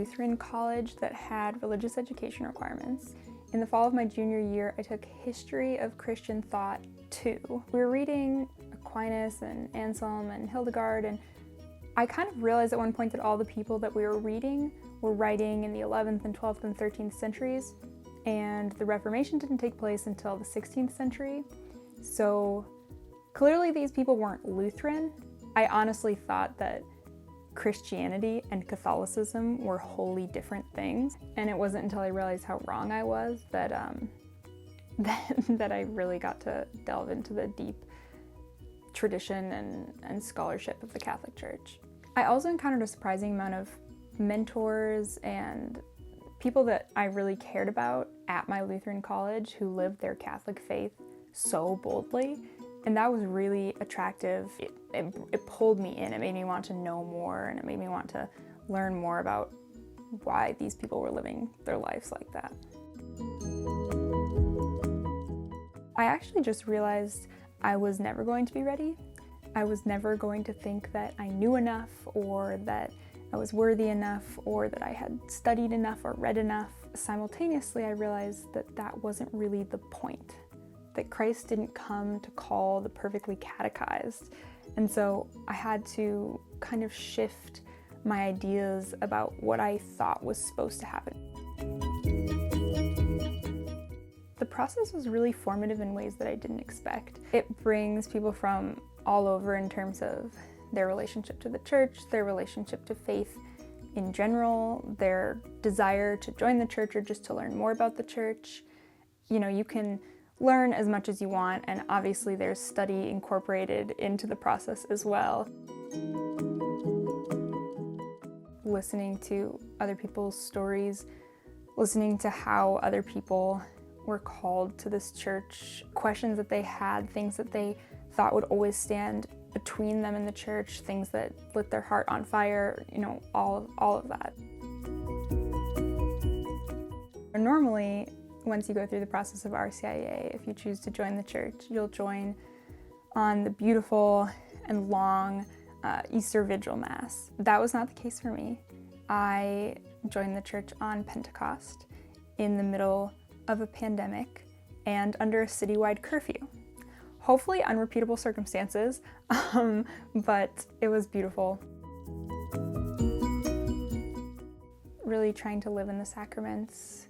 Lutheran college that had religious education requirements. In the fall of my junior year, I took History of Christian Thought 2. We were reading Aquinas and Anselm and Hildegard, and I kind of realized at one point that all the people that we were reading were writing in the 11th and 12th and 13th centuries, and the Reformation didn't take place until the 16th century. So clearly these people weren't Lutheran. I honestly thought that Christianity and Catholicism were wholly different things, and it wasn't until I realized how wrong I was that that I really got to delve into the deep tradition and scholarship of the Catholic Church. I also encountered a surprising amount of mentors and people that I really cared about at my Lutheran college who lived their Catholic faith so boldly, and that was really attractive. It pulled me in. It made me want to know more, and it made me want to learn more about why these people were living their lives like that. I actually just realized I was never going to be ready. I was never going to think that I knew enough, or that I was worthy enough, or that I had studied enough or read enough. Simultaneously, I realized that that wasn't really the point, that Christ didn't come to call the perfectly catechized. And so I had to kind of shift my ideas about what I thought was supposed to happen. The process was really formative in ways that I didn't expect. It brings people from all over in terms of their relationship to the church, their relationship to faith in general, their desire to join the church or just to learn more about the church. You know, you can learn as much as you want, and obviously there's study incorporated into the process as well. Listening to other people's stories, listening to how other people were called to this church, questions that they had, things that they thought would always stand between them and the church, things that lit their heart on fire, you know, all of that. Normally, once you go through the process of RCIA, if you choose to join the church, you'll join on the beautiful and long Easter Vigil Mass. That was not the case for me. I joined the church on Pentecost in the middle of a pandemic and under a citywide curfew. Hopefully unrepeatable circumstances, but it was beautiful. Really trying to live in the sacraments,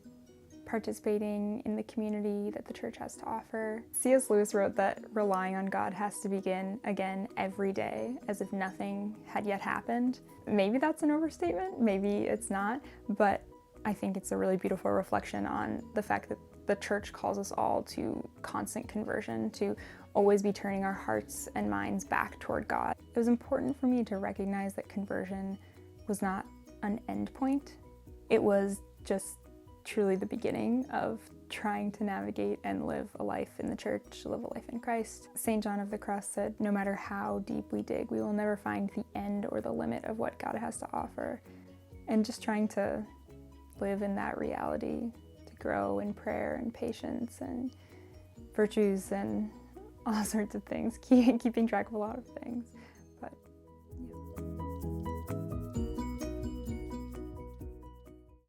participating in the community that the church has to offer. C.S. Lewis wrote that relying on God has to begin again every day, as if nothing had yet happened. Maybe that's an overstatement, maybe it's not, but I think it's a really beautiful reflection on the fact that the church calls us all to constant conversion, to always be turning our hearts and minds back toward God. It was important for me to recognize that conversion was not an end point. It was just truly the beginning of trying to navigate and live a life in the church, live a life in Christ. St. John of the Cross said, no matter how deep we dig, we will never find the end or the limit of what God has to offer. And just trying to live in that reality, to grow in prayer and patience and virtues and all sorts of things, keeping track of a lot of things.